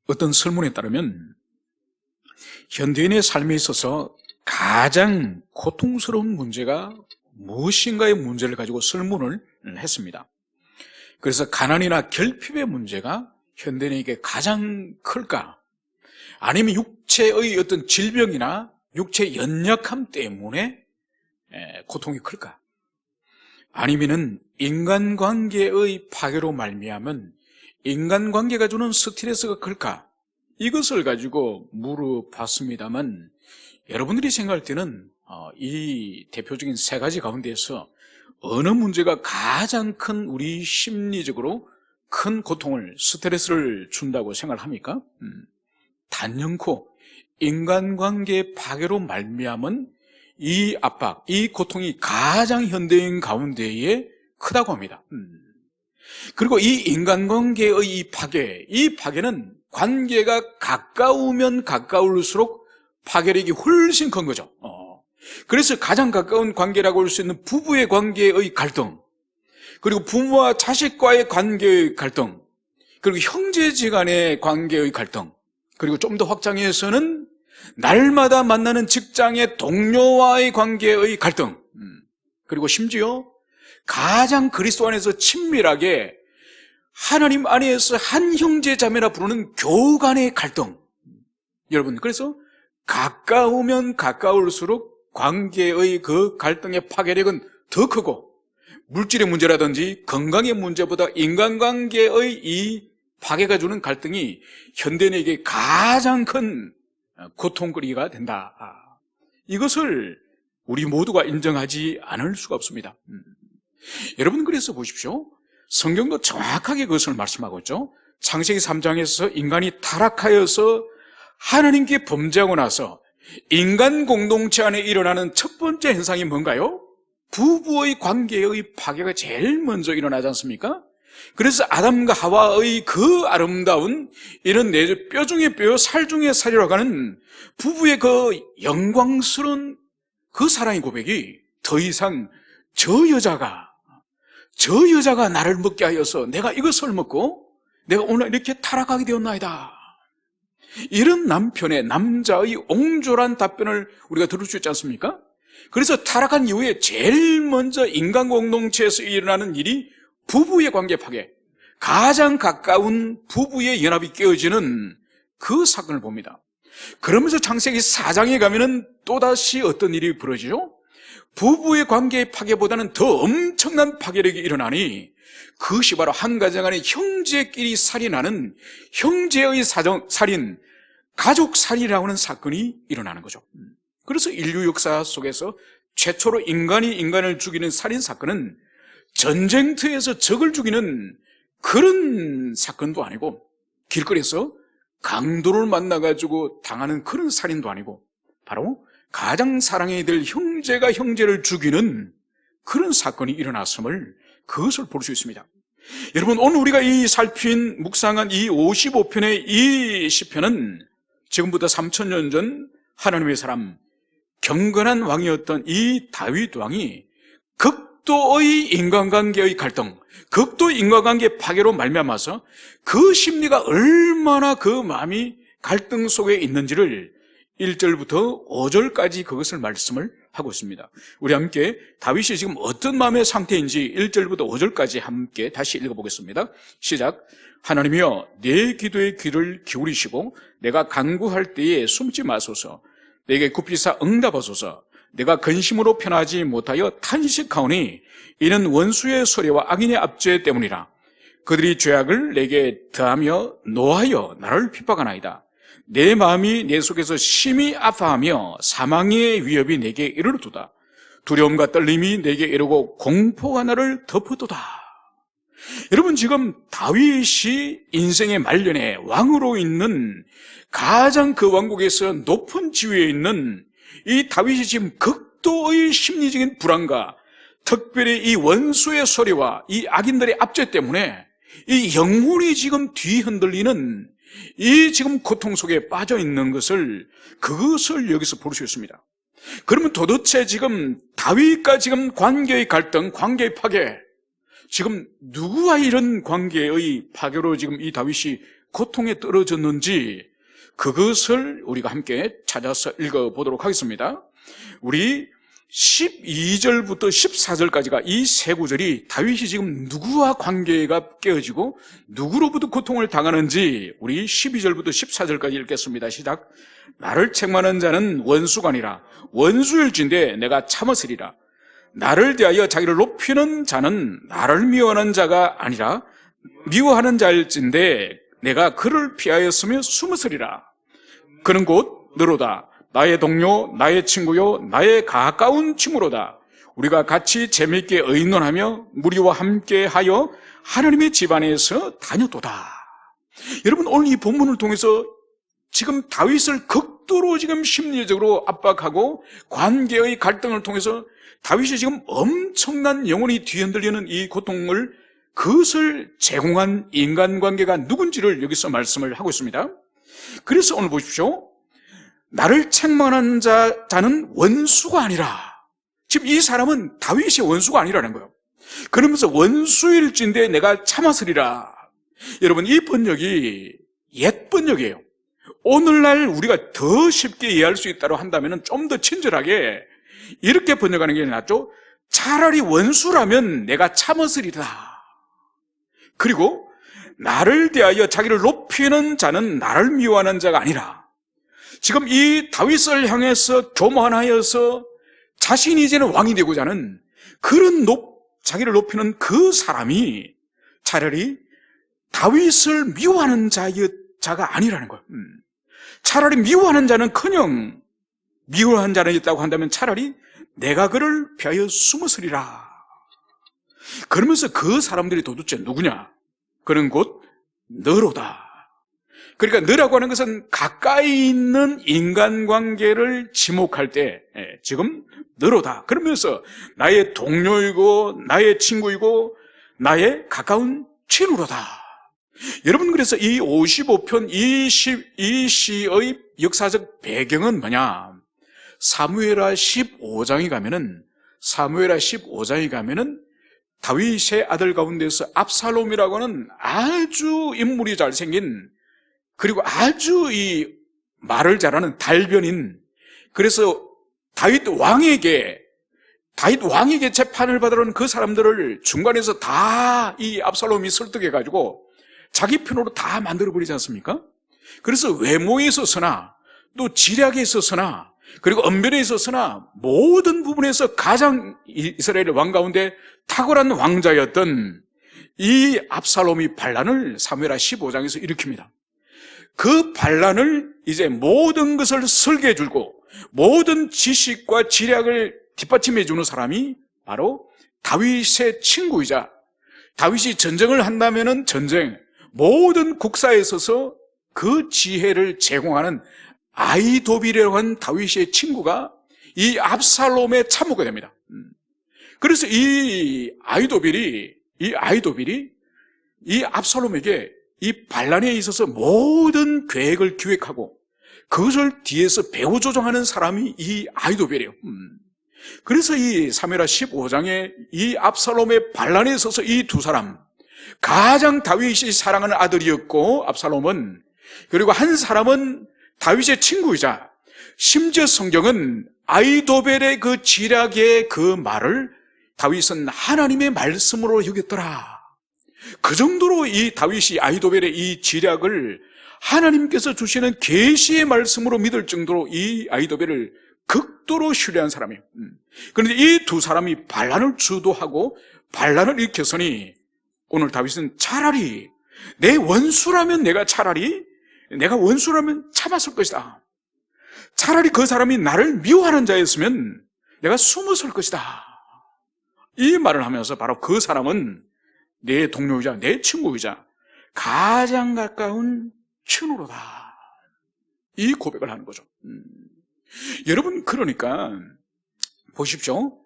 어떤 설문에 따르면 현대인의 삶에 있어서 가장 고통스러운 문제가 무엇인가의 문제를 가지고 설문을 했습니다. 그래서 가난이나 결핍의 문제가 현대인에게 가장 클까? 아니면 육체의 어떤 질병이나 육체 연약함 때문에 고통이 클까? 아니면은 인간관계의 파괴로 말미암은 인간관계가 주는 스트레스가 클까? 이것을 가지고 물어봤습니다만 여러분들이 생각할 때는 이 대표적인 세 가지 가운데에서 어느 문제가 가장 큰 우리 심리적으로 큰 고통을, 스트레스를 준다고 생각합니까? 단연코 인간관계 파괴로 말미암은 이 압박, 이 고통이 가장 현대인 가운데에 크다고 합니다. 그리고 이 인간관계의 이 파괴는 관계가 가까우면 가까울수록 파괴력이 훨씬 큰 거죠. 그래서 가장 가까운 관계라고 할 수 있는 부부의 관계의 갈등, 그리고 부모와 자식과의 관계의 갈등, 그리고 형제지간의 관계의 갈등, 그리고 좀 더 확장해서는 날마다 만나는 직장의 동료와의 관계의 갈등, 그리고 심지어 가장 그리스도 안에서 친밀하게 하나님 안에서 한 형제 자매라 부르는 교우 간의 갈등. 여러분, 그래서 가까우면 가까울수록 관계의 그 갈등의 파괴력은 더 크고, 물질의 문제라든지 건강의 문제보다 인간관계의 이 파괴가 주는 갈등이 현대인에게 가장 큰 고통거리가 된다. 이것을 우리 모두가 인정하지 않을 수가 없습니다. 여러분, 그래서 보십시오. 성경도 정확하게 그것을 말씀하고 있죠. 창세기 3장에서 인간이 타락하여서 하나님께 범죄하고 나서 인간 공동체 안에 일어나는 첫 번째 현상이 뭔가요? 부부의 관계의 파괴가 제일 먼저 일어나지 않습니까? 그래서 아담과 하와의 그 아름다운 이런 내 뼈 중에 뼈, 살 중에 살이라고 하는 부부의 그 영광스러운 그 사랑의 고백이 더 이상 저 여자가 나를 먹게 하여서 내가 이것을 먹고 내가 오늘 이렇게 타락하게 되었나이다. 이런 남자의 옹졸한 답변을 우리가 들을 수 있지 않습니까? 그래서 타락한 이후에 제일 먼저 인간 공동체에서 일어나는 일이 부부의 관계 파괴, 가장 가까운 부부의 연합이 깨어지는 그 사건을 봅니다. 그러면서 창세기 4장에 가면은 또다시 어떤 일이 벌어지죠? 부부의 관계의 파괴보다는 더 엄청난 파괴력이 일어나니 그것이 바로 한 가정 안에 형제끼리 살인하는 형제의 살인, 가족 살인이라고 하는 사건이 일어나는 거죠. 그래서 인류 역사 속에서 최초로 인간이 인간을 죽이는 살인 사건은 전쟁터에서 적을 죽이는 그런 사건도 아니고 길거리에서 강도를 만나가지고 당하는 그런 살인도 아니고 바로 가장 사랑해야 될 형제가 형제를 죽이는 그런 사건이 일어났음을 그것을 볼 수 있습니다. 여러분, 오늘 우리가 묵상한 이 55편의 이 시편은 지금부터 3000년 전 하나님의 사람, 경건한 왕이었던 이 다윗 왕이 극도의 인간관계의 갈등, 극도의 인간관계 파괴로 말미암아서 그 심리가 얼마나 그 마음이 갈등 속에 있는지를 1절부터 5절까지 그것을 말씀을 하고 있습니다. 우리 함께 다윗이 지금 어떤 마음의 상태인지 1절부터 5절까지 함께 다시 읽어보겠습니다. 시작. 하나님이여, 내 기도에 귀를 기울이시고 내가 간구할 때에 숨지 마소서. 내게 굽히사 응답하소서. 내가 근심으로 편하지 못하여 탄식하오니 이는 원수의 소리와 악인의 압제 때문이라. 그들이 죄악을 내게 더하며 노하여 나를 핍박하나이다. 내 마음이 내 속에서 심히 아파하며 사망의 위협이 내게 이르르도다. 두려움과 떨림이 내게 이르고 공포가 나를 덮어도다. 여러분, 지금 다윗이 인생의 말년에 왕으로 있는 가장 그 왕국에서 높은 지위에 있는 이 다윗이 지금 극도의 심리적인 불안과 특별히 이 원수의 소리와 이 악인들의 압제 때문에 이 영혼이 지금 뒤흔들리는 이 지금 고통 속에 빠져 있는 그것을 여기서 볼 수 있습니다. 그러면 도대체 지금 다윗과 지금 관계의 갈등, 관계의 파괴, 지금 누구와 이런 관계의 파괴로 지금 이 다윗이 고통에 떨어졌는지 그것을 우리가 함께 찾아서 읽어보도록 하겠습니다. 우리 12절부터 14절까지가 이 세 구절이 다윗이 지금 누구와 관계가 깨어지고 누구로부터 고통을 당하는지 우리 12절부터 14절까지 읽겠습니다. 시작. 나를 책망하는 자는 원수가 아니라 원수일진데 내가 참았으리라. 나를 대하여 자기를 높이는 자는 나를 미워하는 자가 아니라 미워하는 자일진데 내가 그를 피하였으며 숨었으리라. 그는 곧 너로다. 나의 동료, 나의 친구요, 나의 가까운 친구로다. 우리가 같이 재미있게 의논하며 무리와 함께하여 하나님의 집안에서 다녔도다. 여러분, 오늘 이 본문을 통해서 지금 다윗을 극도로 지금 심리적으로 압박하고 관계의 갈등을 통해서 다윗이 지금 엄청난 영혼이 뒤흔들리는 이 고통을 그것을 제공한 인간관계가 누군지를 여기서 말씀을 하고 있습니다. 그래서 오늘 보십시오. 나를 책망하는 자는 원수가 아니라, 지금 이 사람은 다윗이 원수가 아니라는 거예요. 그러면서 원수일진데 내가 참았으리라. 여러분, 이 번역이 옛 번역이에요. 오늘날 우리가 더 쉽게 이해할 수 있다고 한다면 좀 더 친절하게 이렇게 번역하는 게 낫죠. 차라리 원수라면 내가 참았으리라. 그리고 나를 대하여 자기를 높이는 자는 나를 미워하는 자가 아니라, 지금 이 다윗을 향해서 교만하여서 자신이 이제는 왕이 되고자 하는 그런 자기를 높이는 그 사람이 차라리 다윗을 미워하는 자가 아니라는 거예요. 차라리 미워하는 자는커녕 미워하는 자는 있다고 한다면 차라리 내가 그를 피하여 숨었으리라. 그러면서 그 사람들이 도대체 누구냐? 그는 곧 너로다. 그러니까 너라고 하는 것은 가까이 있는 인간관계를 지목할 때 지금 너로다. 그러면서 나의 동료이고 나의 친구이고 나의 가까운 친구로다. 여러분, 그래서 이 55편 이 시의 역사적 배경은 뭐냐? 사무엘하 15장에 가면은 다윗의 아들 가운데서 압살롬이라고 하는 아주 인물이 잘생긴, 그리고 아주 이 말을 잘하는 달변인, 그래서 다윗 왕에게 재판을 받으러 온 그 사람들을 중간에서 다 이 압살롬이 설득해가지고 자기 편으로 다 만들어버리지 않습니까? 그래서 외모에 있어서나 또 지략에 있어서나 그리고 언변에 있어서나 모든 부분에서 가장 이스라엘 왕 가운데 탁월한 왕자였던 이 압살롬이 반란을 사무엘하 15장에서 일으킵니다. 그 반란을 이제 모든 것을 설계해 주고 모든 지식과 지략을 뒷받침해 주는 사람이 바로 다윗의 친구이자, 다윗이 전쟁을 한다면은 모든 국사에 있어서 그 지혜를 제공하는 아히도빌이라고 하는 다윗의 친구가 이 압살롬의 참모가 됩니다. 그래서 이 아히도빌이 이 압살롬에게 이 반란에 있어서 모든 계획을 기획하고 그것을 뒤에서 배후 조종하는 사람이 이 아히도빌이에요. 그래서 이 사무엘하 15장에 이 압살롬의 반란에 있어서 이 두 사람, 가장 다윗이 사랑하는 아들이었고 압살롬은, 그리고 한 사람은 다윗의 친구이자, 심지어 성경은 아히도벨의 그 지략의 그 말을 다윗은 하나님의 말씀으로 여겼더라. 그 정도로 이 다윗이 아히도벨의 이 지략을 하나님께서 주시는 계시의 말씀으로 믿을 정도로 이 아히도벨을 극도로 신뢰한 사람이에요. 그런데 이 두 사람이 반란을 주도하고 반란을 일으켰으니 오늘 다윗은 차라리 내가 원수라면 참았을 것이다. 차라리 그 사람이 나를 미워하는 자였으면 내가 숨었을 것이다. 이 말을 하면서 바로 그 사람은 내 동료이자 내 친구이자 가장 가까운 친구로다. 이 고백을 하는 거죠. 여러분, 그러니까 보십시오.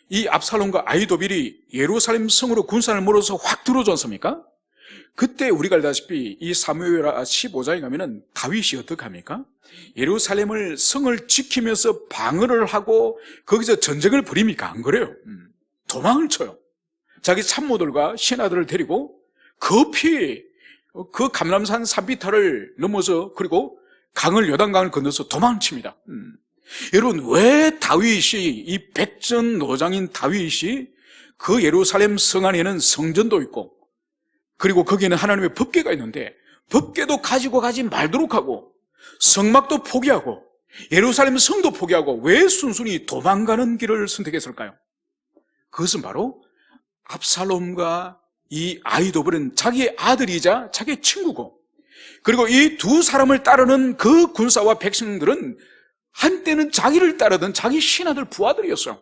이 압살롬과 아히도빌이 예루살렘 성으로 군사를 몰아서 확 들어오지 않습니까? 그때 우리가 알다시피 이 사무엘하 15장에 가면은 다윗이 어떻게 합니까? 예루살렘을 성을 지키면서 방어를 하고 거기서 전쟁을 벌입니까? 안 그래요. 도망을 쳐요. 자기 참모들과 신하들을 데리고 급히 그 감람산 산비탈을 넘어서 그리고 강을 요단강을 건너서 도망칩니다. 여러분, 왜 다윗이, 이 백전노장인 다윗이 그 예루살렘 성 안에는 성전도 있고 그리고 거기에는 하나님의 법궤가 있는데 법궤도 가지고 가지 말도록 하고 성막도 포기하고 예루살렘 성도 포기하고 왜 순순히 도망가는 길을 선택했을까요? 그것은 바로 압살롬과 이 아히도벨은 자기의 아들이자 자기의 친구고 그리고 이 두 사람을 따르는 그 군사와 백성들은 한때는 자기를 따르던 자기 신하들 부하들이었어요.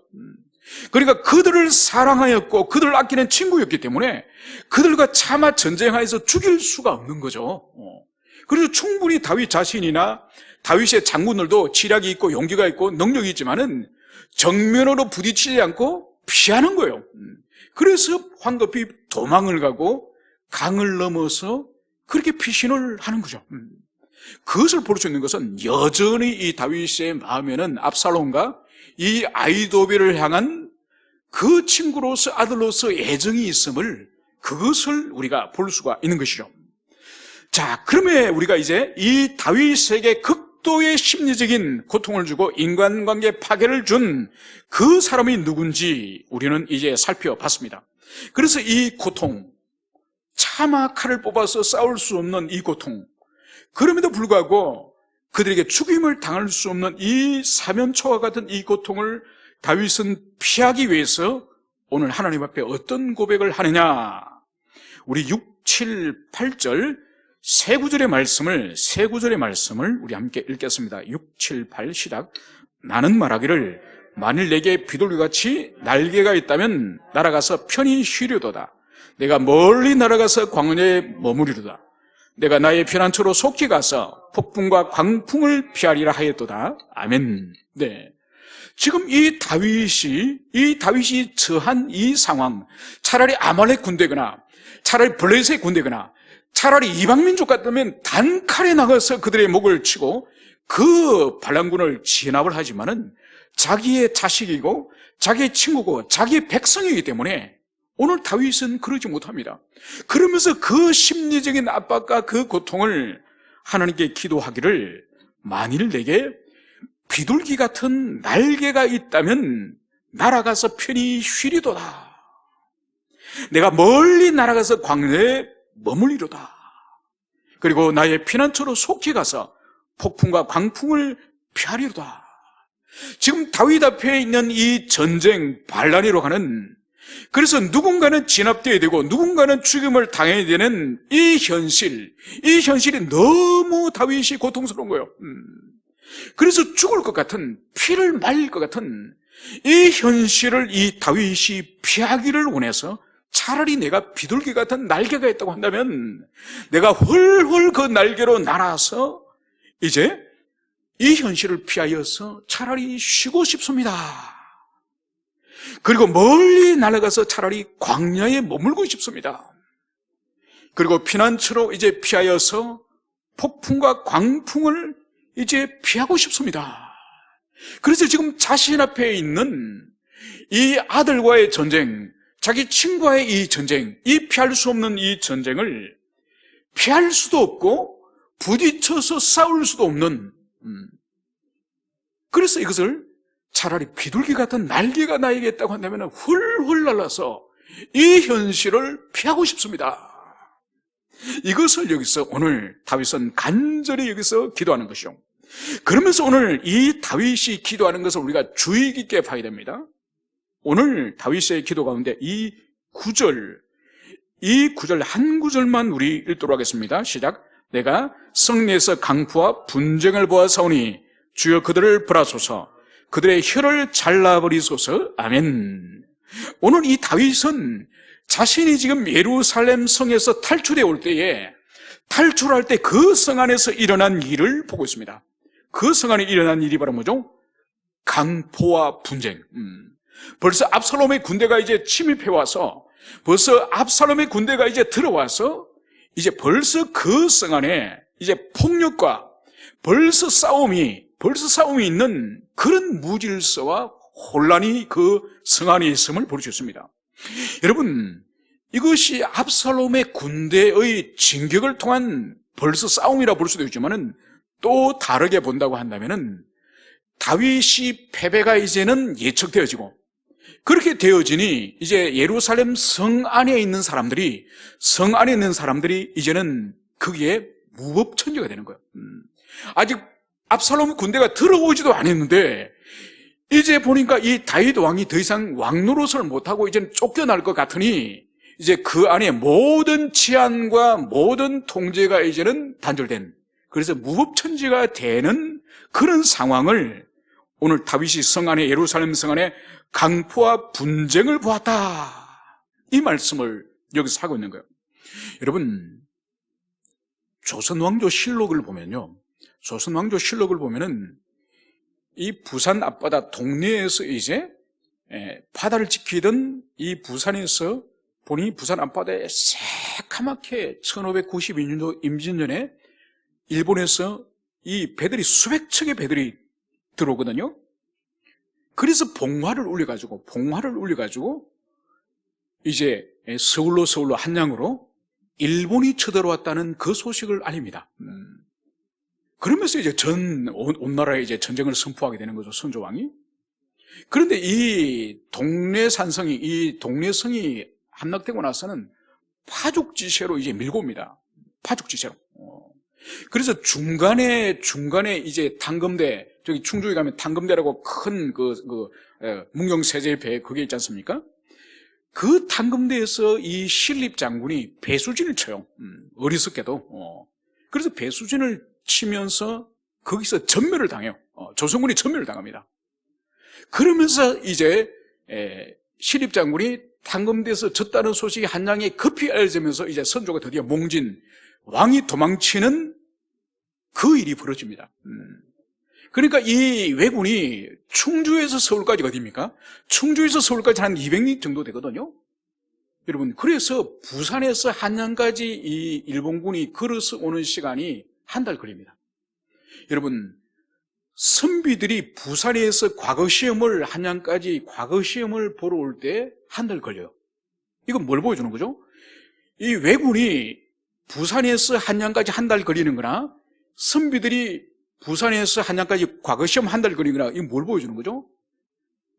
그러니까 그들을 사랑하였고 그들을 아끼는 친구였기 때문에 그들과 차마 전쟁하여서 죽일 수가 없는 거죠. 그래서 충분히 다윗 자신이나 다윗의 장군들도 지략이 있고 용기가 있고 능력이 있지만은 정면으로 부딪히지 않고 피하는 거예요. 그래서 황급히 도망을 가고 강을 넘어서 그렇게 피신을 하는 거죠. 그것을 볼 수 있는 것은 여전히 이 다윗의 마음에는 압살롬과 이 아히도벨을 향한 그 친구로서 아들로서 애정이 있음을 그것을 우리가 볼 수가 있는 것이죠. 자, 그러면 우리가 이제 이 다윗에게 극도의 심리적인 고통을 주고 인간관계 파괴를 준 그 사람이 누군지 우리는 이제 살펴봤습니다. 그래서 이 고통, 차마 칼을 뽑아서 싸울 수 없는 이 고통, 그럼에도 불구하고 그들에게 죽임을 당할 수 없는 이 사면초와 같은 이 고통을 다윗은 피하기 위해서 오늘 하나님 앞에 어떤 고백을 하느냐. 우리 6, 7, 8절 세 구절의 말씀을 우리 함께 읽겠습니다. 6, 7, 8 시작. 나는 말하기를 만일 내게 비둘기같이 날개가 있다면 날아가서 편히 쉬려도다. 내가 멀리 날아가서 광야에 머무리로다. 내가 나의 피난처로 속히 가서 폭풍과 광풍을 피하리라 하였도다. 아멘. 네. 지금 이 다윗이 처한 이 상황, 차라리 아말렉 군대거나 차라리 블레셋 군대거나 차라리 이방민족 같으면 단칼에 나가서 그들의 목을 치고 그 반란군을 진압을 하지만은 자기의 자식이고 자기의 친구고 자기의 백성이기 때문에 오늘 다윗은 그러지 못합니다. 그러면서 그 심리적인 압박과 그 고통을 하나님께 기도하기를 만일 내게 비둘기 같은 날개가 있다면 날아가서 편히 쉬리도다. 내가 멀리 날아가서 광야에 머물리로다. 그리고 나의 피난처로 속히 가서 폭풍과 광풍을 피하리로다. 지금 다윗 앞에 있는 이 전쟁 반란이로 가는, 그래서 누군가는 진압되어야 되고 누군가는 죽임을 당해야 되는 이 현실이 너무 다윗이 고통스러운 거예요. 그래서 죽을 것 같은, 피를 말릴 것 같은 이 현실을 이 다윗이 피하기를 원해서 차라리 내가 비둘기 같은 날개가 있다고 한다면 내가 훨훨 그 날개로 날아서 이제 이 현실을 피하여서 차라리 쉬고 싶습니다. 그리고 멀리 날아가서 차라리 광야에 머물고 싶습니다. 그리고 피난처로 이제 피하여서 폭풍과 광풍을 이제 피하고 싶습니다. 그래서 지금 자신 앞에 있는 이 아들과의 전쟁, 자기 친구와의 이 전쟁, 이 피할 수 없는 이 전쟁을 피할 수도 없고 부딪혀서 싸울 수도 없는, 그래서 이것을 차라리 비둘기 같은 날개가 나에게 있다고 한다면 훌훌 날아서 이 현실을 피하고 싶습니다. 이것을 여기서 오늘 다윗은 간절히 여기서 기도하는 것이요. 그러면서 오늘 이 다윗이 기도하는 것을 우리가 주의 깊게 봐야 됩니다. 오늘 다윗의 기도 가운데 이 구절 한 구절만 우리 읽도록 하겠습니다. 시작. 내가 성내에서 강포와 분쟁을 보아사오니 주여 그들을 벌하소서, 그들의 혀를 잘라버리소서. 아멘. 오늘 이 다윗은 자신이 지금 예루살렘 성에서 탈출해 올 때에, 탈출할 때 그 성 안에서 일어난 일을 보고 있습니다. 그 성 안에 일어난 일이 바로 뭐죠? 강포와 분쟁. 벌써 압살롬의 군대가 이제 침입해 와서, 벌써 압살롬의 군대가 이제 들어와서 이제 벌써 그 성 안에 이제 폭력과 벌써 싸움이 있는 그런 무질서와 혼란이 그 성 안에 있음을 볼 수 있습니다. 여러분, 이것이 압살롬의 군대의 진격을 통한 벌써 싸움이라 볼 수도 있지만은 또 다르게 본다고 한다면은 다윗이 패배가 이제는 예측되어지고, 그렇게 되어지니 이제 예루살렘 성 안에 있는 사람들이 이제는 거기에 무법천지가 되는 거예요. 아직 압살롬 군대가 들어오지도 않았는데 이제 보니까 이 다윗 왕이 더 이상 왕 노릇을 못하고 이제는 쫓겨날 것 같으니 이제 그 안에 모든 치안과 모든 통제가 이제는 단절된, 그래서 무법천지가 되는 그런 상황을 오늘 다윗이 성 안에, 예루살렘 성 안에 강포와 분쟁을 보았다, 이 말씀을 여기서 하고 있는 거예요. 여러분, 조선왕조 실록을 보면요, 조선왕조 실록을 보면은 이 부산 앞바다 동네에서 이제 바다를 지키던 이 부산에서 보니 부산 앞바다에 새카맣게 1592년도 임진년에 일본에서 이 배들이 수백 척의 배들이 들어오거든요. 그래서 봉화를 울려가지고 이제 서울로 한양으로 일본이 쳐들어왔다는 그 소식을 알립니다. 그러면서 이제 온 나라에 이제 전쟁을 선포하게 되는 거죠, 선조왕이. 그런데 이 동래산성이, 이 동래성이 함락되고 나서는 파죽지세로 이제 밀고 옵니다. 파죽지세로. 그래서 중간에 이제 탕검대, 저기 충주에 가면 탕검대라고 큰 문경세제 배 그게 있지 않습니까? 그 탕검대에서 이 신립 장군이 배수진을 쳐요. 어리석게도. 그래서 배수진을 치면서 거기서 전멸을 당해요. 조선군이 전멸을 당합니다. 그러면서 이제 신립 장군이 탕검대에서 졌다는 소식이 한양에 급히 알려지면서 이제 선조가 드디어 몽진, 왕이 도망치는 그 일이 벌어집니다. 그러니까 이 왜군이 충주에서 서울까지가 어디입니까? 충주에서 서울까지 한 200리 정도 되거든요. 여러분, 그래서 부산에서 한양까지 이 일본군이 걸어서 오는 시간이 한 달 걸립니다. 여러분, 선비들이 부산에서 한양까지 과거 시험을 보러 올 때 한 달 걸려요. 이건 뭘 보여주는 거죠? 이 왜군이 부산에서 한양까지 한 달 걸리는 거나, 선비들이 부산에서 한양까지 과거 시험 한 달 걸리는 거나, 이건 뭘 보여주는 거죠?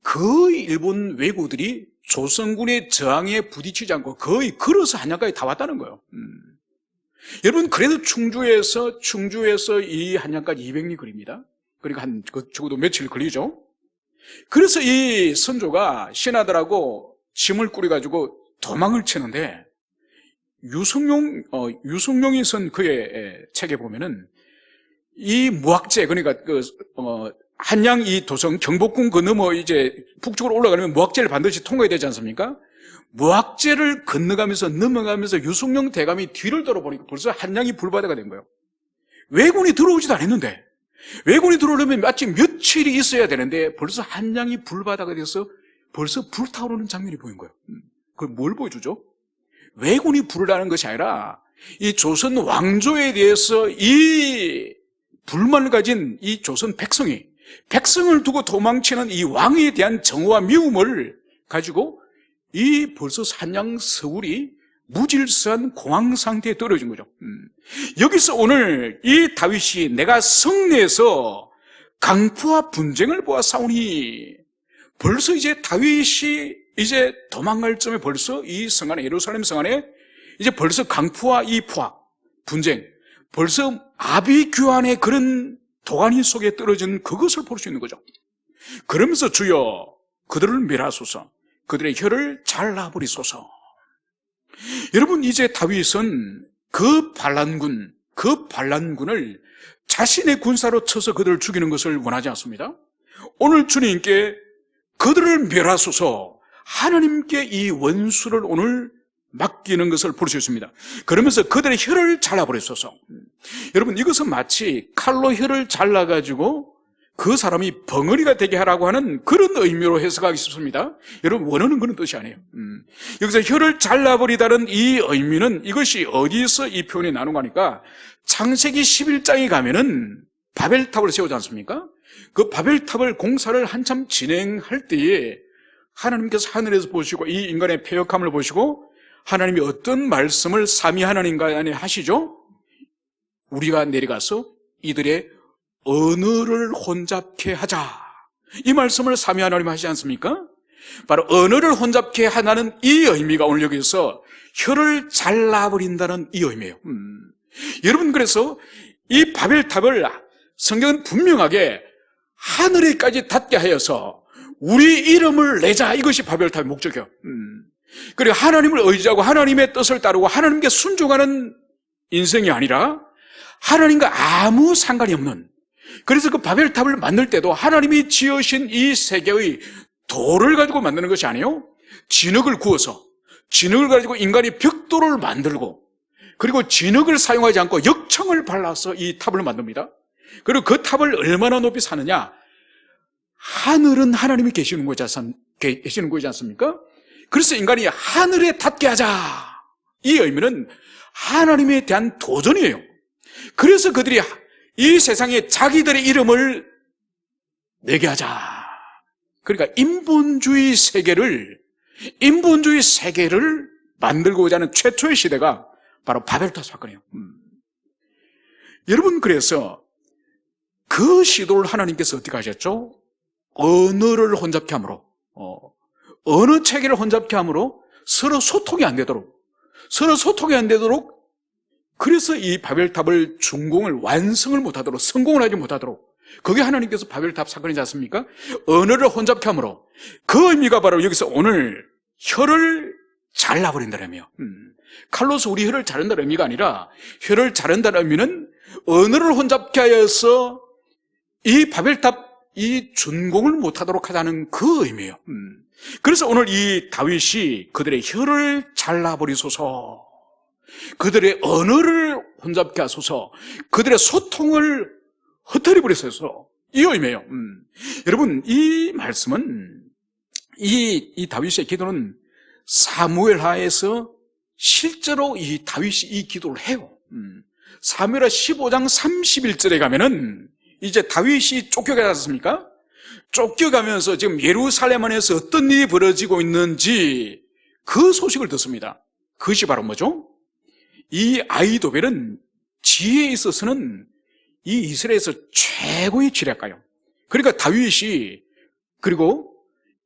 거의 일본 왜구들이 조선군의 저항에 부딪히지 않고 거의 걸어서 한양까지 다 왔다는 거예요. 여러분, 그래도 충주에서 이 한양까지 200리 거리입니다. 그러니까 적어도 며칠 걸리죠. 그래서 이 선조가 신하들하고 짐을 꾸려가지고 도망을 치는데, 유승용이 쓴 그의 책에 보면은 이 무학재, 그러니까 한양 이 도성 경복궁 넘어 이제 북쪽으로 올라가려면 무학재를 반드시 통과해야 되지 않습니까? 무학재를 넘어가면서 유승용 대감이 뒤를 돌아보니까 벌써 한양이 불바다가 된 거예요. 왜군이 들어오지도 않았는데, 왜군이 들어오려면 마침 며칠이 있어야 되는데 벌써 한양이 불바다가 돼서 벌써 불타오르는 장면이 보인 거예요. 그걸 뭘 보여주죠? 왜군이 불을 것이 아니라 이 조선 왕조에 대해서 이 불만을 가진 이 조선 백성을 두고 도망치는 이 왕에 대한 정오와 미움을 가지고 이 벌써 한양 서울이 무질서한 공황 상태에 떨어진 거죠. 여기서 오늘 이 다윗이 내가 성내에서 강포와 분쟁을 보아 싸우니, 벌써 이제 다윗이 이제 도망갈 점에 벌써 이 성 안에, 예루살렘 성 안에 이제 벌써 강포와 이 포화, 분쟁, 벌써 아비규환의 그런 도가니 속에 떨어진 그것을 볼 수 있는 거죠. 그러면서 주여 그들을 멸하소서, 그들의 혀를 잘라버리소서. 여러분, 이제 다윗은 그 반란군을 자신의 군사로 쳐서 그들을 죽이는 것을 원하지 않습니다. 오늘 주님께 그들을 멸하소서, 하나님께 이 원수를 오늘 맡기는 것을 볼 수 있습니다. 그러면서 그들의 혀를 잘라버리소서. 여러분, 이것은 마치 칼로 혀를 잘라가지고 그 사람이 벙어리가 되게 하라고 하는 그런 의미로 해석하기 쉽습니다. 여러분, 원하는 그런 뜻이 아니에요. 여기서 혀를 잘라버리다는 이 의미는, 이것이 어디서 이 표현이 나누고 하니까 창세기 11장에 가면은 바벨탑을 세우지 않습니까? 그 바벨탑을 공사를 한참 진행할 때에 하나님께서 하늘에서 보시고 이 인간의 패역함을 보시고 하나님이 어떤 말씀을 삼위 하나님 간에 하시죠? 우리가 내려가서 이들의 언어를 혼잡케 하자. 이 말씀을 삼위 하나님 하시지 않습니까? 바로 언어를 혼잡케 하다는 이 의미가 오늘 여기서 혀를 잘라버린다는 이 의미예요. 여러분, 그래서 이 바벨탑을 성경은 분명하게 하늘에까지 닿게 하여서 우리 이름을 내자, 이것이 바벨탑의 목적이에요. 그리고 하나님을 의지하고 하나님의 뜻을 따르고 하나님께 순종하는 인생이 아니라 하나님과 아무 상관이 없는, 그래서 그 바벨탑을 만들 때도 하나님이 지으신 이 세계의 돌을 가지고 만드는 것이 아니에요. 진흙을 구워서, 진흙을 가지고 인간이 벽돌을 만들고, 그리고 진흙을 사용하지 않고 역청을 발라서 이 탑을 만듭니다. 그리고 그 탑을 얼마나 높이 사느냐? 하늘은 하나님이 계시는 거지 않습니까? 그래서 인간이 하늘에 닿게 하자, 이 의미는 하나님에 대한 도전이에요. 그래서 그들이 이 세상에 자기들의 이름을 내게 하자. 그러니까 인본주의 세계를 만들고자 하는 최초의 시대가 바로 바벨탑 사건이에요. 여러분, 그래서 그 시도를 하나님께서 어떻게 하셨죠? 언어를 혼잡케 함으로, 언어 체계를 혼잡케 함으로 서로 소통이 안 되도록, 그래서 이 바벨탑을 준공을, 완성을 못하도록, 성공을 하지 못하도록, 그게 하나님께서 바벨탑 사건이지 않습니까? 언어를 혼잡케 함으로, 그 의미가 바로 여기서 오늘 혀를 잘라버린다는 의미예요. 칼로서 우리 혀를 자른다는 의미가 아니라, 혀를 자른다는 의미는 언어를 혼잡케 하여서 이 바벨탑, 이 준공을 못하도록 하자는 그 의미예요. 그래서 오늘 이 다윗이 그들의 혀를 잘라버리소서, 그들의 언어를 혼잡케 하소서, 그들의 소통을 흩어려버리소서, 이 의미예요. 여러분, 이 말씀은, 이 다윗의 기도는 사무엘하에서 실제로 이 다윗이 이 기도를 해요. 사무엘하 15장 31절에 가면은 이제 다윗이 쫓겨가지 않습니까? 쫓겨가면서 지금 예루살렘 안에서 어떤 일이 벌어지고 있는지 그 소식을 듣습니다. 그것이 바로 뭐죠? 이 아히도벨은 지혜에 있어서는 이 이스라엘에서 최고의 지략가요. 그러니까 다윗이, 그리고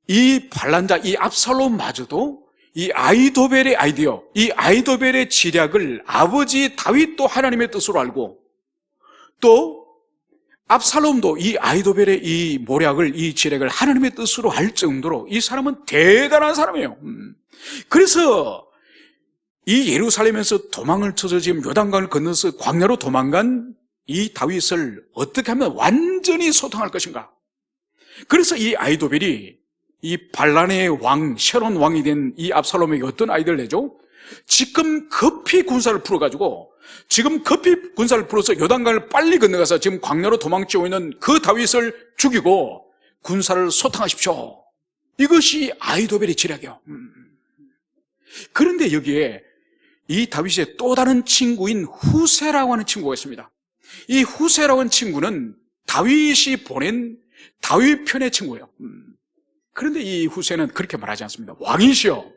이 반란자, 이 압살롬마저도 이 아히도벨의 아이디어, 이 아히도벨의 지략을 아버지 다윗도 하나님의 뜻으로 알고, 또 압살롬도 이 아히도벨의 이 모략을, 이 지략을 하나님의 뜻으로 알 정도로 이 사람은 대단한 사람이에요. 그래서 이 예루살렘에서 도망을 쳐서 지금 요단강을 건너서 광야로 도망간 이 다윗을 어떻게 하면 완전히 소통할 것인가? 그래서 이 아히도벨이 이 반란의 왕, 샤론 왕이 된 이 압살롬에게 어떤 아이디어를 내죠? 지금 급히 군사를 풀어서 요단강을 빨리 건너가서 지금 광야로 도망치고 있는 그 다윗을 죽이고 군사를 소탕하십시오. 이것이 아히도벨의 지략이에요. 그런데 여기에 이 다윗의 또 다른 친구인 후세라고 하는 친구가 있습니다. 이 후세라고 하는 친구는 다윗이 보낸 다윗 편의 친구예요. 그런데 이 후세는 그렇게 말하지 않습니다. 왕이시여,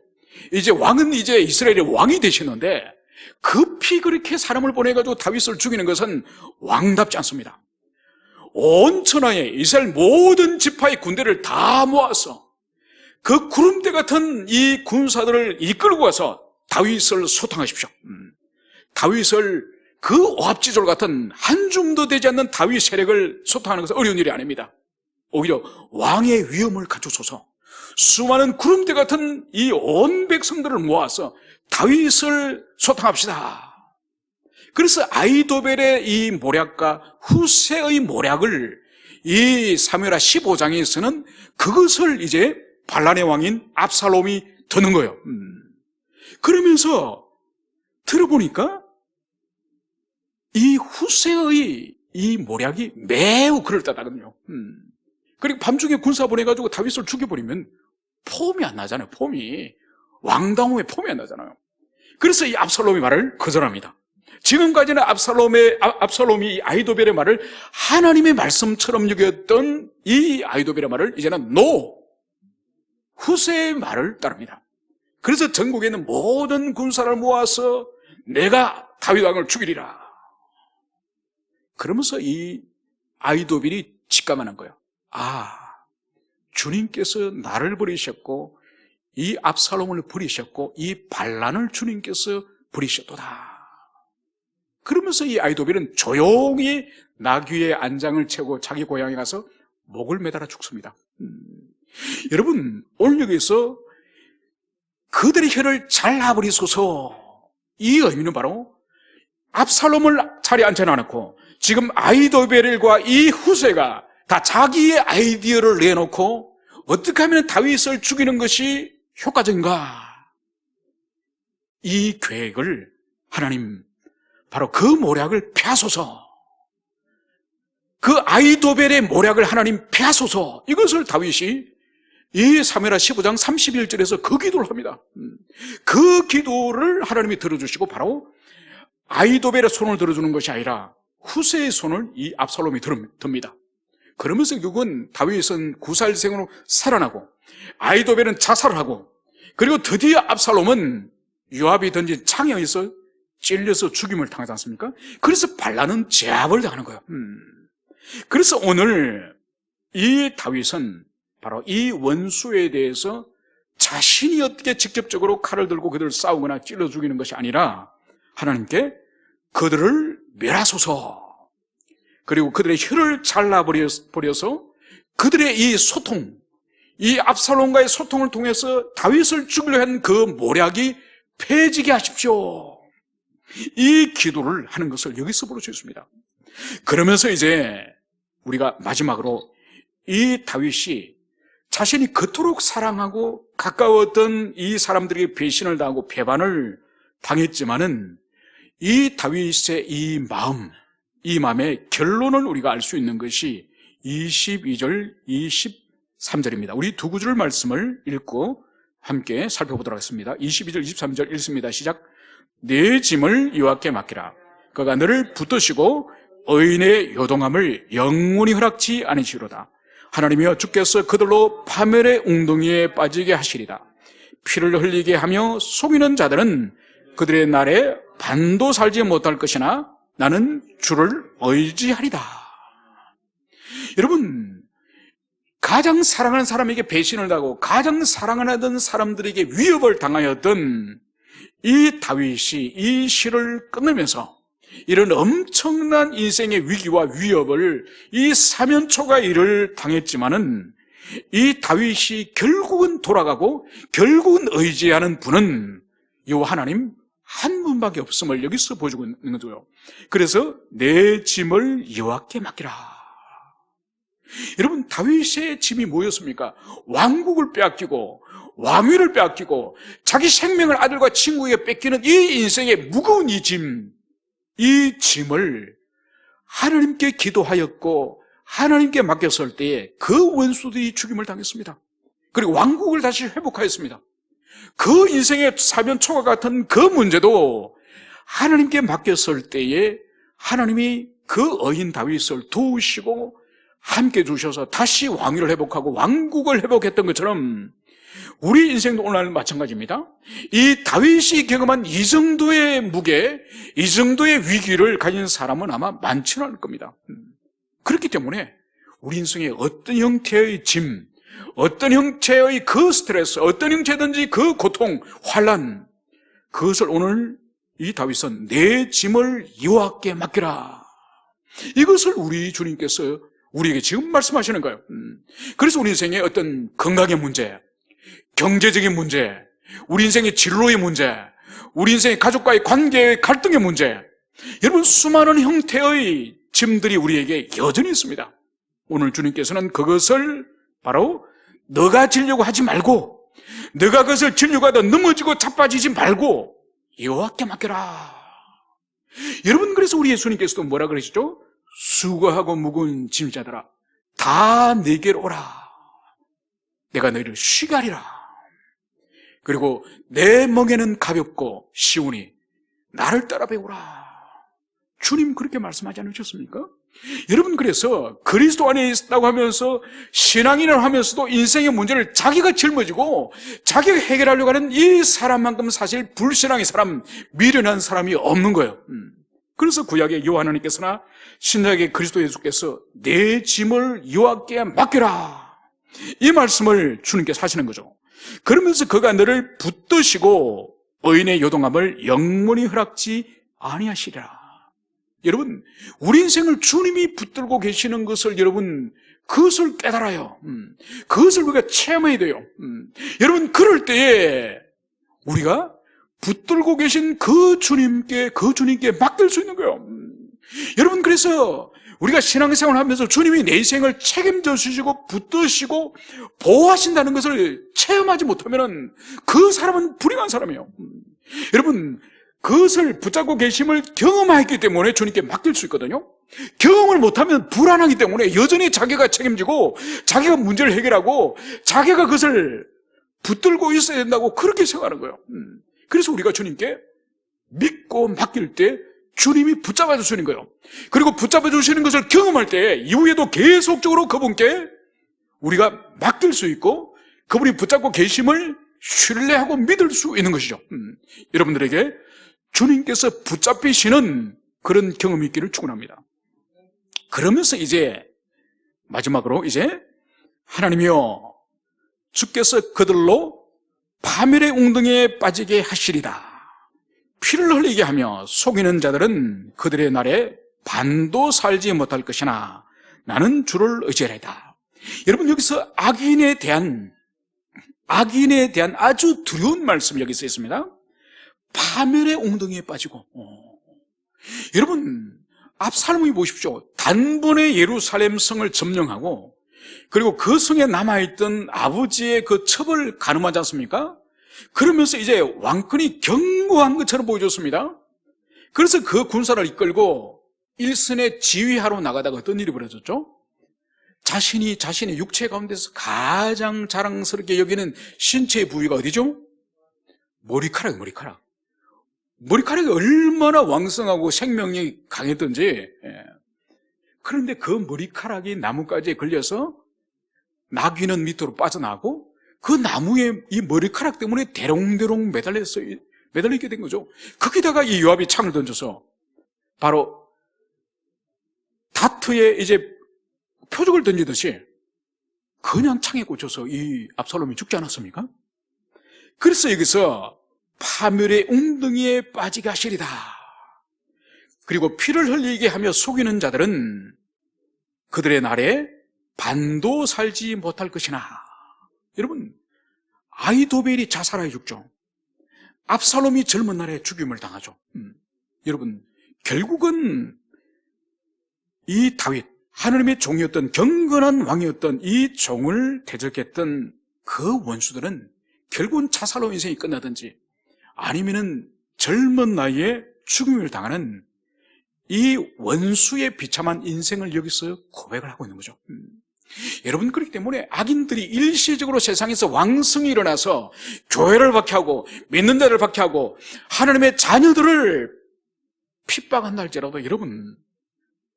왕은 이제 이스라엘의 왕이 되시는데 급히 그렇게 사람을 보내가지고 다윗을 죽이는 것은 왕답지 않습니다. 온 천하에 이스라엘 모든 지파의 군대를 다 모아서 그 구름대 같은 이 군사들을 이끌고 가서 다윗을 소탕하십시오. 다윗을, 그 오합지졸 같은 한 줌도 되지 않는 다윗 세력을 소탕하는 것은 어려운 일이 아닙니다. 오히려 왕의 위엄을 갖추소서, 수많은 구름대 같은 이 온 백성들을 모아서 다윗을 소탕합시다. 그래서 아히도벨의 이 모략과 후세의 모략을 이 사무엘하 15장에서는 그것을 이제 반란의 왕인 압살롬이 듣는 거예요. 그러면서 들어보니까 이 후세의 이 모략이 매우 그럴듯하거든요. 그리고 밤중에 군사 보내가지고 다윗을 죽여버리면 폼이 안 나잖아요. 왕다움의 폼이 안 나잖아요. 그래서 이 압살롬의 말을 거절합니다. 지금까지는 압살롬이 아히도벨의 말을 하나님의 말씀처럼 여겼던 이 아히도벨의 말을 이제는 후세의 말을 따릅니다. 그래서 전국에 있는 모든 군사를 모아서 내가 다윗 왕을 죽이리라. 그러면서 이 아히도벨이 직감하는 거예요. 아, 주님께서 나를 버리셨고 이 압살롬을 버리셨고 이 반란을 주님께서 버리셨도다. 그러면서 이 아히도벨은 조용히 나귀의 안장을 채고 자기 고향에 가서 목을 매달아 죽습니다. 여러분, 오늘 여기서 그들의 혀를 잘라버리소서, 이 의미는 바로 압살롬을 자리에 앉혀놔놓고 지금 아히도벨과 이 후세가 다 자기의 아이디어를 내놓고 어떻게 하면 다윗을 죽이는 것이 효과적인가, 이 계획을 하나님 바로 그 모략을 폐하소서, 그 아히도벨의 모략을 하나님 폐하소서, 이것을 다윗이 이 사무엘하 15장 31절에서 그 기도를 합니다. 그 기도를 하나님이 들어주시고 바로 아히도벨의 손을 들어주는 것이 아니라 후세의 손을 이 압살롬이 듭니다. 그러면서 결국은 다윗은 구살생으로 살아나고 아히도벨은 자살을 하고, 그리고 드디어 압살롬은 요압이 던진 창에서 찔려서 죽임을 당하지 않습니까? 그래서 반란은 제압을 당하는 거예요. 그래서 오늘 이 다윗은 바로 이 원수에 대해서 자신이 어떻게 직접적으로 칼을 들고 그들을 싸우거나 찔러 죽이는 것이 아니라 하나님께 그들을 멸하소서, 그리고 그들의 혀를 잘라버려서 그들의 이 소통, 이 압살롬과의 소통을 통해서 다윗을 죽이려 한 그 모략이 폐해지게 하십시오, 이 기도를 하는 것을 여기서 볼 수 있습니다. 그러면서 이제 우리가 마지막으로 이 다윗이 자신이 그토록 사랑하고 가까웠던 이 사람들에게 배신을 당하고 배반을 당했지만은 이 다윗의 이 마음의 결론을 우리가 알 수 있는 것이 22절, 23절입니다. 우리 두 구절 말씀을 읽고 함께 살펴보도록 하겠습니다. 22절, 23절 읽습니다. 시작. 내 짐을 여호와께 맡기라. 그가 너를 붙드시고 의인의 요동함을 영원히 허락지 않으시리로다. 하나님이여, 주께서 그들로 파멸의 웅덩이에 빠지게 하시리다. 피를 흘리게 하며 속이는 자들은 그들의 날에 반도 살지 못할 것이나 나는 주를 의지하리다. 여러분, 가장 사랑하는 사람에게 배신을 당하고 가장 사랑하던 사람들에게 위협을 당하였던 이 다윗이 이 시를 끝내면서 이런 엄청난 인생의 위기와 위협을 이 사면초가 이를 당했지만은 이 다윗이 결국은 돌아가고 결국은 의지하는 분은 여호와 하나님 한 분밖에 없음을 여기서 보여주고 있는 거죠. 그래서 내 짐을 여호와께 맡기라. 여러분, 다윗의 짐이 뭐였습니까? 왕국을 빼앗기고 왕위를 빼앗기고 자기 생명을 아들과 친구에게 뺏기는 이 인생의 무거운 이 짐을 하나님께 기도하였고 하나님께 맡겼을 때에 그 원수들이 죽임을 당했습니다. 그리고 왕국을 다시 회복하였습니다. 그 인생의 사면초가 같은 그 문제도 하나님께 맡겼을 때에 하나님이 그 어인 다윗을 도우시고 함께 주셔서 다시 왕위를 회복하고 왕국을 회복했던 것처럼 우리 인생도 오늘 마찬가지입니다. 이 다윗이 경험한 이 정도의 무게, 이 정도의 위기를 가진 사람은 아마 많지는 않을 겁니다. 그렇기 때문에 우리 인생의 어떤 형태의 짐, 어떤 형태의 그 스트레스, 어떤 형태든지 그 고통, 환난, 그것을 오늘 이 다윗은 내 짐을 여호와께 맡기라, 이것을 우리 주님께서 우리에게 지금 말씀하시는 거예요. 그래서 우리 인생의 어떤 건강의 문제, 경제적인 문제, 우리 인생의 진로의 문제, 우리 인생의 가족과의 관계의 갈등의 문제, 여러분 수많은 형태의 짐들이 우리에게 여전히 있습니다. 오늘 주님께서는 그것을 바로 너가 지려고 하지 말고, 너가 그것을 지려고 하다 넘어지고 자빠지지 말고 여호와께 맡겨라. 여러분, 그래서 우리 예수님께서도 뭐라 그러시죠? 수고하고 무거운 짐자들아 다 내게로 오라. 내가 너희를 쉬게 하리라. 그리고 내 멍에는 가볍고 쉬우니 나를 따라 배우라. 주님 그렇게 말씀하지 않으셨습니까? 여러분, 그래서 그리스도 안에 있다고 하면서 신앙인을 하면서도 인생의 문제를 자기가 짊어지고 자기가 해결하려고 하는 이 사람만큼 사실 불신앙의 사람, 미련한 사람이 없는 거예요. 그래서 구약의 여호와 하나님께서나 신약의 그리스도 예수께서 내 짐을 여호와께 맡겨라, 이 말씀을 주님께서 하시는 거죠. 그러면서 그가 너를 붙드시고 의인의 요동함을 영원히 허락지 아니하시리라. 여러분, 우리 인생을 주님이 붙들고 계시는 것을 여러분, 그것을 깨달아요. 그것을 우리가 체험해야 돼요. 여러분, 그럴 때에 우리가 붙들고 계신 그 주님께 맡길 수 있는 거예요. 여러분, 그래서 우리가 신앙생활을 하면서 주님이 내 인생을 책임져 주시고 붙드시고 보호하신다는 것을 체험하지 못하면 그 사람은 불행한 사람이에요. 여러분, 그것을 붙잡고 계심을 경험했기 때문에 주님께 맡길 수 있거든요. 경험을 못하면 불안하기 때문에 여전히 자기가 책임지고 자기가 문제를 해결하고 자기가 그것을 붙들고 있어야 된다고 그렇게 생각하는 거예요. 그래서 우리가 주님께 믿고 맡길 때 주님이 붙잡아 주시는 거예요. 그리고 붙잡아 주시는 것을 경험할 때 이후에도 계속적으로 그분께 우리가 맡길 수 있고 그분이 붙잡고 계심을 신뢰하고 믿을 수 있는 것이죠. 여러분들에게 주님께서 붙잡히시는 그런 경험이 있기를 축원합니다. 그러면서 이제 마지막으로 이제 하나님이여 주께서 그들로 파멸의 웅덩이에 빠지게 하시리다. 피를 흘리게 하며 속이는 자들은 그들의 날에 반도 살지 못할 것이나 나는 주를 의지하리다. 여러분, 여기서 악인에 대한 아주 두려운 말씀이 여기 있습니다. 파멸의 웅덩이에 빠지고. 여러분, 압살롬이 보십시오. 단번에 예루살렘 성을 점령하고 그리고 그 성에 남아있던 아버지의 그 첩을 가늠하지 않습니까? 그러면서 이제 왕권이 견고한 것처럼 보여줬습니다. 그래서 그 군사를 이끌고 일선에 지휘하러 나가다가 어떤 일이 벌어졌죠? 자신의 육체 가운데서 가장 자랑스럽게 여기는 신체의 부위가 어디죠? 머리카락이 얼마나 왕성하고 생명력이 강했던지. 그런데 그 머리카락이 나뭇가지에 걸려서 나귀는 밑으로 빠져나가고 그 나무에 이 머리카락 때문에 대롱대롱 매달리게 된 거죠. 거기다가 이 요압이 창을 던져서 바로 다트에 이제 표적을 던지듯이 그냥 창에 꽂혀서 이 압살롬이 죽지 않았습니까? 그래서 여기서 파멸의 웅덩이에 빠지게 하시리다. 그리고 피를 흘리게 하며 속이는 자들은 그들의 날에 반도 살지 못할 것이나. 여러분, 아히도벨이 자살하여 죽죠. 압살롬이 젊은 날에 죽임을 당하죠. 여러분, 결국은 이 다윗, 하나님의 종이었던 경건한 왕이었던 이 종을 대적했던 그 원수들은 결국은 자살로 인생이 끝나든지 아니면은 젊은 나이에 죽임을 당하는 이 원수의 비참한 인생을 여기서 고백을 하고 있는 거죠. 여러분, 그렇기 때문에 악인들이 일시적으로 세상에서 왕성이 일어나서 교회를 박해하고 믿는 자를 박해하고 하나님의 자녀들을 핍박한다 할지라도 여러분,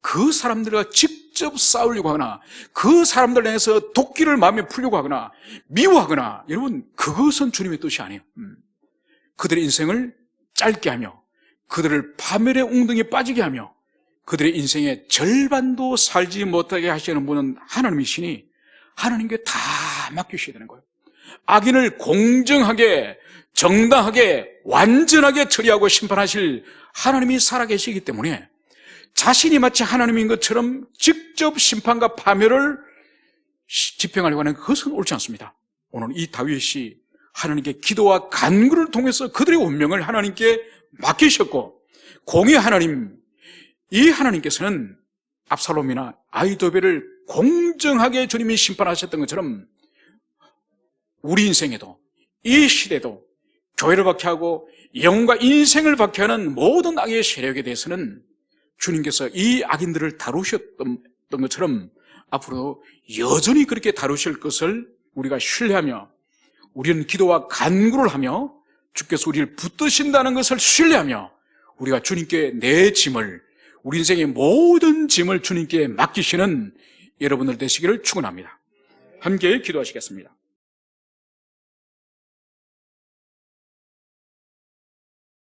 그 사람들과 직접 싸우려고 하거나 그 사람들 향해서 도끼를 마음에 풀려고 하거나 미워하거나, 여러분, 그것은 주님의 뜻이 아니에요. 그들의 인생을 짧게 하며 그들을 파멸의 웅덩이에 빠지게 하며 그들의 인생의 절반도 살지 못하게 하시는 분은 하나님이시니 하나님께 다 맡기셔야 되는 거예요. 악인을 공정하게, 정당하게, 완전하게 처리하고 심판하실 하나님이 살아계시기 때문에 자신이 마치 하나님인 것처럼 직접 심판과 파멸을 집행하려고 하는 그것은 옳지 않습니다. 오늘 이 다윗이 하나님께 기도와 간구를 통해서 그들의 운명을 하나님께 맡기셨고, 공의 하나님, 이 하나님께서는 압살롬이나 아히도벨을 공정하게 주님이 심판하셨던 것처럼 우리 인생에도, 이 시대도 교회를 박해하고 영혼과 인생을 박해하는 모든 악의 세력에 대해서는 주님께서 이 악인들을 다루셨던 것처럼 앞으로 여전히 그렇게 다루실 것을 우리가 신뢰하며 우리는 기도와 간구를 하며 주께서 우리를 붙드신다는 것을 신뢰하며 우리가 주님께 내 짐을, 우리 인생의 모든 짐을 주님께 맡기시는 여러분들 되시기를 축원합니다. 함께 기도하시겠습니다.